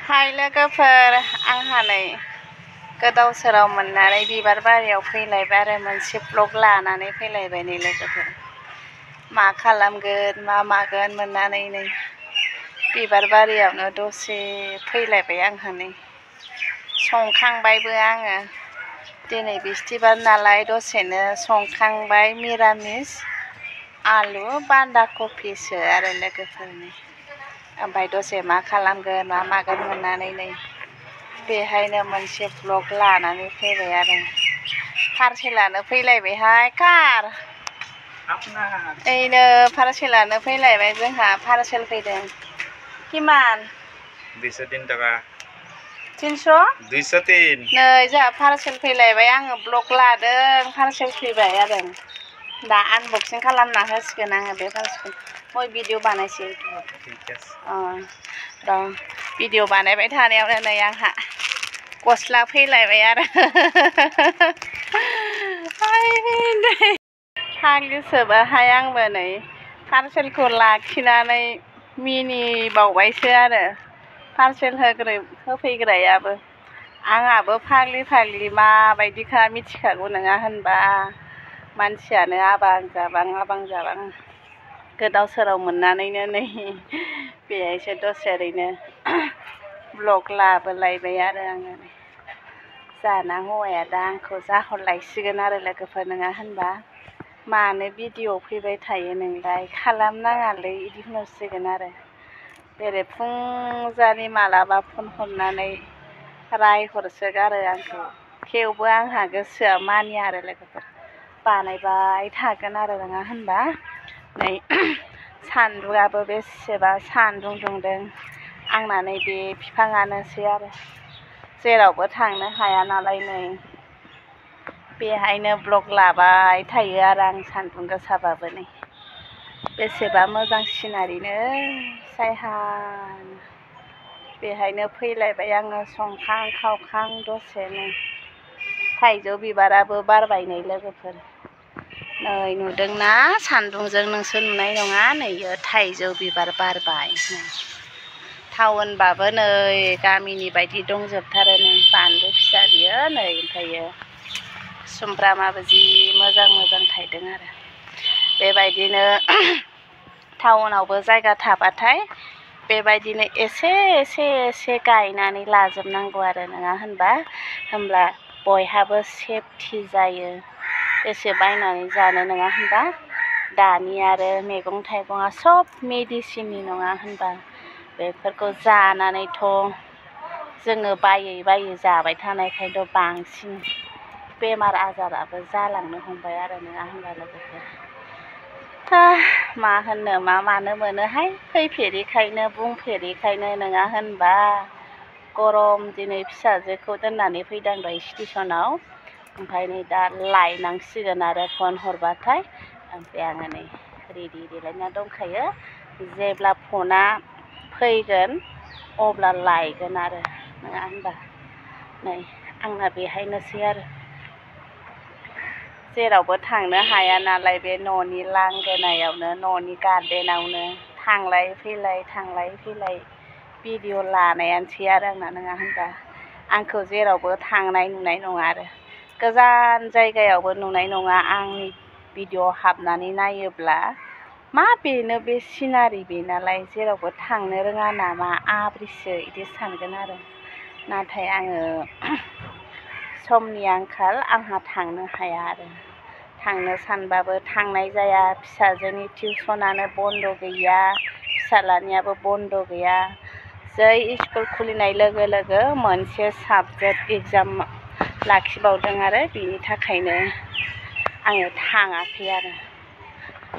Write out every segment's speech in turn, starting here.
हाय लोगोफोर आंहा नै गोदाव सोराव मोननानै बिबार बारियाव फैलायबाय आरो मोनसे ब्लग लानानै फैलायबाय नै लोगोफोर मा खालामगोन मा मागोन मोननानै नै बिबार बारियावनो दसे फैलायबाय आंहा नै संखांबायबो आङो दिनै बिस्थिबार नालाय दसेनो संखांबाय मिरामिस आलु बान्दा कफिसो आरो लोगोफोरनि ओमफ्राय दसे मा खालामगोन मा मागोन मोननानै नै बेहायनो मोनसे ब्लग लानानै फैबाय आरो पार्सेलानो फैलायबायहाय कार ओइनो पार्सेलानो फैलायबाय जोंहा पार्सेल फैदों किमान 203 टाका 300 203 नै जोंहा पार्सेल फैलायबाय आङो ब्लग लादों पार्सेल फैबाय आरो दा आनबक्सिं खालामना होसिगोन आङो बे पार्सेलखौ भिडिअ बानायसै र' भिडिअ बानायबाय थानायावनो नै आंहा गस्ला फैलायबाय आरो फाग्लिसोबाहाय आंबो नै पार्सेलखौ लाखिनानै मिनिबावबायसो आरो पार्सेल होफैग्रायाबो आंहाबो फाग्लि माबायदिखा मिथिखागौ नङा होनबा मानसियानो आबां जाबां गोदाव सोराव मोननानैनो नै बेहायसो दसे ओरैनो ब्लग लाबोलायबाय आरो आङो जाना हौवाया दा आंखौ जाहरलायसिगोन आरो लोगोफोर नङा होनबा मानो भिडिअ फैबाय थायो नोंलाय खालामनाङालै बिदि होनहरसिगोन आरो बेरे फुंजानि मालाबा फन हरनानै रायहरसोगारो आंखौ थेवबो आंहा गोसोआ मानिया आरो लोगोफोर बानायबाय थागोन आरो नङा होनबा नै सान्दुंआबो बेसेबा सान्दुं दुंदों आंना नै बे बिफाङानोसै आरो जेरावबो थांनो हाया नालाय नै बेहायनो ब्लग लाबाय थायो आरो आं सान्दुं गोसाबाबो नै बेसेबा मोजां सिनारिनो सायहानो बेहायनो फैलायबाय आङो संखां खावखां दसेनो थाइजौ बिबाराबो बारबाय नै लोगोफोर नै नुदोंना सान्दुंजों नोंसोर नुनाय नङा नैयो थाइजौ बिबार बारबाय टाउनबाबो नै गामिनि बायदि दंजोबथारो नै बानलु फिसा बियो नै ओमफ्रायो सुमफ्रामाबो जि मोजां थायदों आरो बेबायदिनो टाउनावबो जायगा थाबाथाय बेबायदिनो एसे गायनानै लाजोबनांगौ आरो नङा होनबा होमब्ला बयहाबो सेफटि जायो एसे बायनानै जानो नङा होनबा दानि आरो मैगं थाइगङा सब मेडिसिननि नङा होनबा बेफोरखौ जानानैथ' जोङो बायै जाबाय थानायखायथ' बांसिन बेमार आजाराबो जालांनो हमबाय आरो नङा होनबा लोगोफोर मा होननो मा मानो मोनोहाय फैफेरिखायनो बुंफेरिखायनो नङा होनबा गरम दिनै फिसाजोखौ दोननानै फैदों दहाय स्टेसनाव ओमफ्राय नै दा लायनांसिगोन आरो फन हरबाथाय ओमफ्राय आङो नै रेडि देलायना दंखायो जेब्ला फना फैगोन अब्ला लायगोन आरो नङा होनबा नै आंना बेहायनोसै आरो जेरावबो थांनो हाया नालाय बे न'नि लांगोनायावनो न'नि गार्डेनावनो थांलाय फैलाय भिडिअ लानायानोसै आरो आंना नङा होनबा आंखौ जेरावबो थांनाय नुनाय नङा आरो गोजान जायगायावबो नुनाय नङा आंनि भिडिअ हाबनानै नायोब्ला मा बेनो बे सिनारि बेनालाय जेरावबो थांनो रोङा नामा आब्रिसो बिदि सानगोन आरो नाथाय आङो समनि आंखाल आंहा थांनो हाया आरो थांनो सानबाबो थांनाय जाया फिसाजोनि टिउसनानो बन्द गैया फिसालानियाबो बन्द गैया जै स्कुल खुलिनाय लोगो लोगो मोनसे साबजेक्ट एग्जाम लाखिबावदों आरो बिनि थाखायनो आङो थाङाखै आरो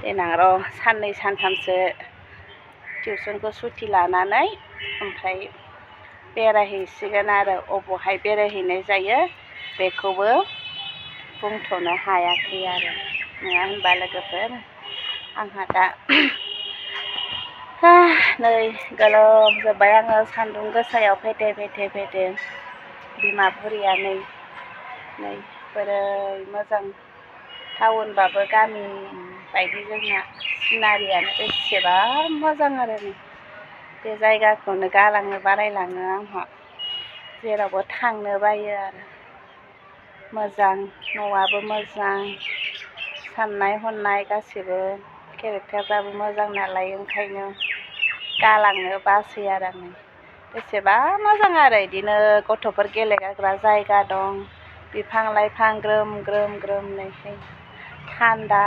देनां र' साननै सानथामसो टिउसनखौ सुटि लानानै ओमफ्राय बेरायहैसिगोन आरो अबावहाय बेरायहैनाय जायो बेखौबो बुंथ'नो हायाखै आरो नङा होनबा लोगोफोर आंहा दा नै गोलोमजोब्बाय आङो सान्दुं गोसायाव फेथे बिमा बुरिया नै बोरै मोजां टाउनबाबो गामि बायदि जोंना सिनारियानो बेसेबा मोजां आरो नै बे जायगाखौनो गालांनो बालायलाङो आंहा जेरावबो थांनो बायो आरो मोजां न'आबो मोजां साननाय हनाय गासिबो केरेक्टारफ्राबो मोजां नालाय ओंखायनो गालांनो बासै आरो आङो बेसेबा मोजां आरो बिदिनो गथ'फोर गेलेग्रा जायगा दं बिफां लाइफां ग्रोम ग्रोम ग्रोमनोहाय थान्दा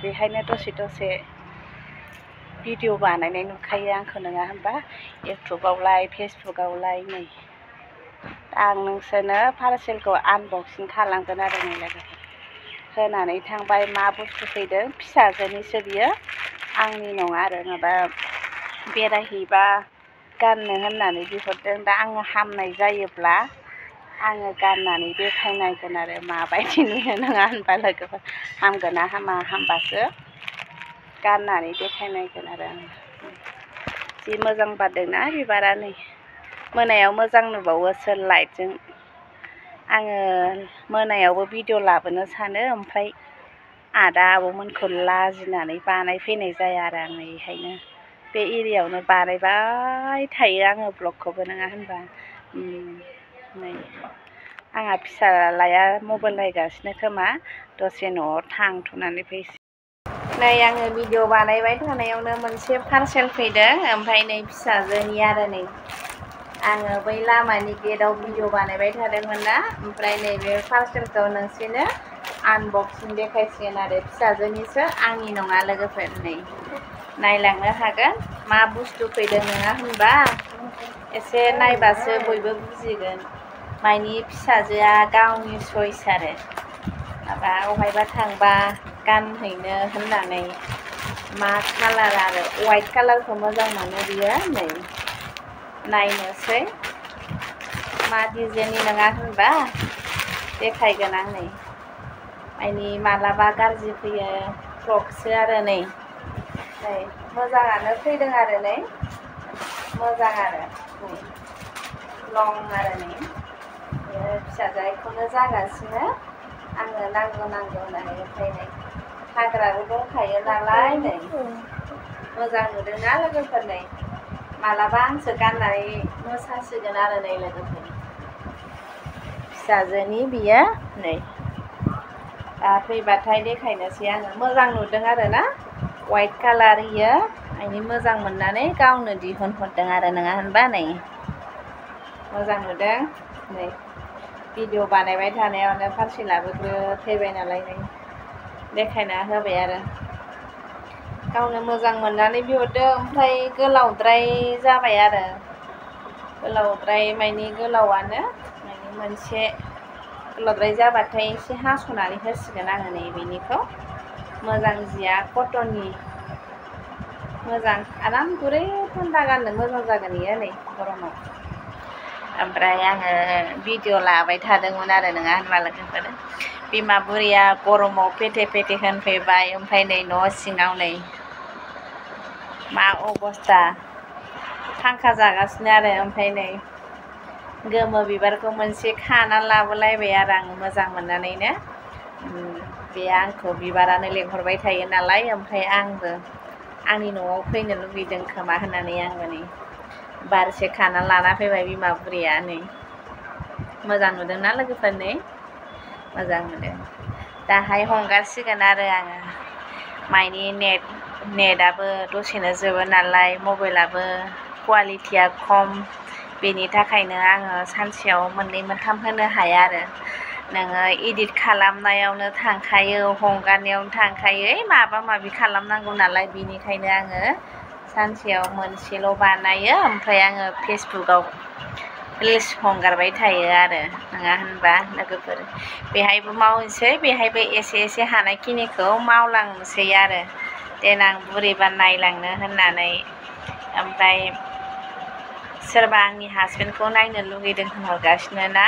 बेहायनो दसे भिडिअ बानायनाय नुखायो आंखौ नङा होनबा इउटुबावलाय फेसबुकआवलाय नै आं नोंसोरनो पार्सेलखौ आनबक्सिं खालामगोन आरो नै लोगोफोर होनानै थांबाय मा बुस्थु फैदों फिसाजोनिसो बियो आंनि नङा आरो माबा बेरायहैबा गाननो होननानै बिहरदों दा आङो हामनाय जायोब्ला आङो गाननानै देखायनायगोन आरो माबायदि नुयो नङा होनबा लोगोफोर हामगोन ना हामा हामबासो गाननानै देखायनायगोन आरो आङो जि मोजां बारदोंना बिबारा नै मोनायाव मोजां नुबावोसो लाइटजों आङो मोनायावबो भिडिअ लाबोनो सानो ओमफ्राय आदा आब'मोनखौ लाजिनानै बानायफैनाय जाया आरो आङो बेहायनो बे एरियायावनो बानायबाय थायो आङो ब्लगखौबो नङा होनबा नै आंहा फिसालाया मबाइल नायगासिनो खोमा दसे न'आव थांथ'नानै फैसै नै आङो भिडिअ बानायबाय थानायावनो मोनसे पार्सेल फैदों ओमफ्राय नै फिसाजोनि आरो नै आङो बै लामानि गेटआव भिडिअ बानायबाय थादोंमोन ना ओमफ्राय नैबे पार्सेलखौ नोंसोरनो आनबक्सिं देखायसिगोन आरो फिसाजोनिसो आंनि नङा लोगोफोर नै नायलांनो हागोन मा बुस्थु फैदों नङा होनबा एसे नायबासो बयबो बुजिगोन मानि फिसाजोआ गावनि चइस आरो माबा अहायबा थांबा गानहैनो होननानै मा कालार आरो वाइट कालारखौ मोजां मोनो बियो नै नायनोसै मा डिजाइननि नङा होनबा देखायगोन आं नै मानि मालाबा गाज्रि फैयो फ्रकसो आरो नै मोजाङानो फैदों आरो नै मोजां आरो लं आरो नै फिसाजोखौनो जागासिनो आङो नांगौ होननानै ओमफ्राय नै हाग्राबो दंखायो नालाय नै मोजां नुदोंना लोगोफोर नै मालाबा आंसो गाननानै मोसासिगोन आरो नै लोगोफोर फिसाजोनि बियो नै दा फैबाथाय देखायनोसै आङो मोजां नुदों आरो ना वाइट कालार इयो मानि मोजां मोननानै गावनो दिहुनहरदों आरो नङा होनबा नै मोजां नुदों नै भिडिअ बानायबाय थानायावनो पार्सेलाबो ग्रोब फैबाय नालाय नै देखायना होबाय आरो गावनो मोजां मोननानै बिहरदों ओमफ्राय गोलावद्राय जाबाय आरो गोलावद्राय मानि गोलावानो मानि मोनसे गोलावद्राय जाबाथाय एसे हास'नानै होसिगोन आङो नै बेनिखौ मोजां जिया कटननि मोजां आराम गुरै थान्दा गाननो मोजां जागोन बेयो नै गरमाव ओमफ्राय आङो भिडिअ लाबाय थादोंमोन आरो नङा होनबा लोगोफोर बिमा बुरैया गरमाव फेथे होनफैबाय ओमफ्राय नै न' सिङाव नै मा अबस्था फांखा जागासिनो आरो ओमफ्राय नै गोमो बिबारखौ मोनसे खाना लाबोलायबाय आरो आङो मोजां मोननानैनो बे आंखौ बिबारानो लेंहरबाय थायो नालाय ओमफ्राय आंबो आंनि न'आव फैनो लुगैदों खोमा होननानै आंबो नै बारसे खाना लाना फैबाय बिमा बुरैया नै मोजां नुदोंना लोगोफोर नै मोजां नुदों दाहाय हंगारसिगोन आरो आङो माइनि नेटआबो दसेनो जोबो नालाय मबाइलाबो कुवालिटिया खम बेनि थाखायनो आङो सानसेयाव मोननै मोनथाम होनो हाया आरो नोङो इडिट खालामनायावनो थांखायो हंगारनायावनो थांखायो माबा माबि खालामनांगौ नालाय बेनिखायनो आङो सानसेयाव मोनसेल' बानायो ओमफ्राय आङो फेसबुकआव रिल्स हंगारबाय थायो आरो नङा होनबा लोगोफोर बेहायबो मावनोसै बेहायबो एसे हानायखिनिखौ मावलांनोसै आरो देनां बुरैबा नायलांनो होननानै ओमफ्राय सोरबा आंनि हासबेन्डखौ नायनो लुगैदों होनहरगासिनो ना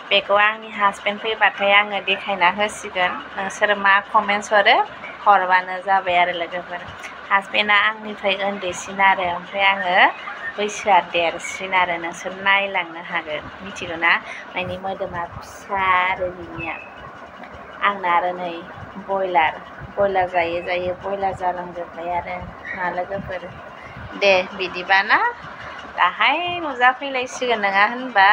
बेखौ आंनि हासबेन्ड फैबाथाय आङो देखायना होसिगोन नोंसोर मा कमेन्ट्स हरबानो जाबाय आरो लोगोफोर हासबेन्डआ आंनिफ्राय उन्दैसिन आरो ओमफ्राय आङो बैसोआ देरसिन आरो नोंसोर नायलांनो हागोन मिथिगौ ना मानि मोदोमा फिसा आरो बिनिया आंना आरो नै बयलार जायै बयलार जालांजोब्बाय आरो मा लोगोफोर दे बिदिबा ना दाहाय नुजाफैलायसिगोन नङा होनबा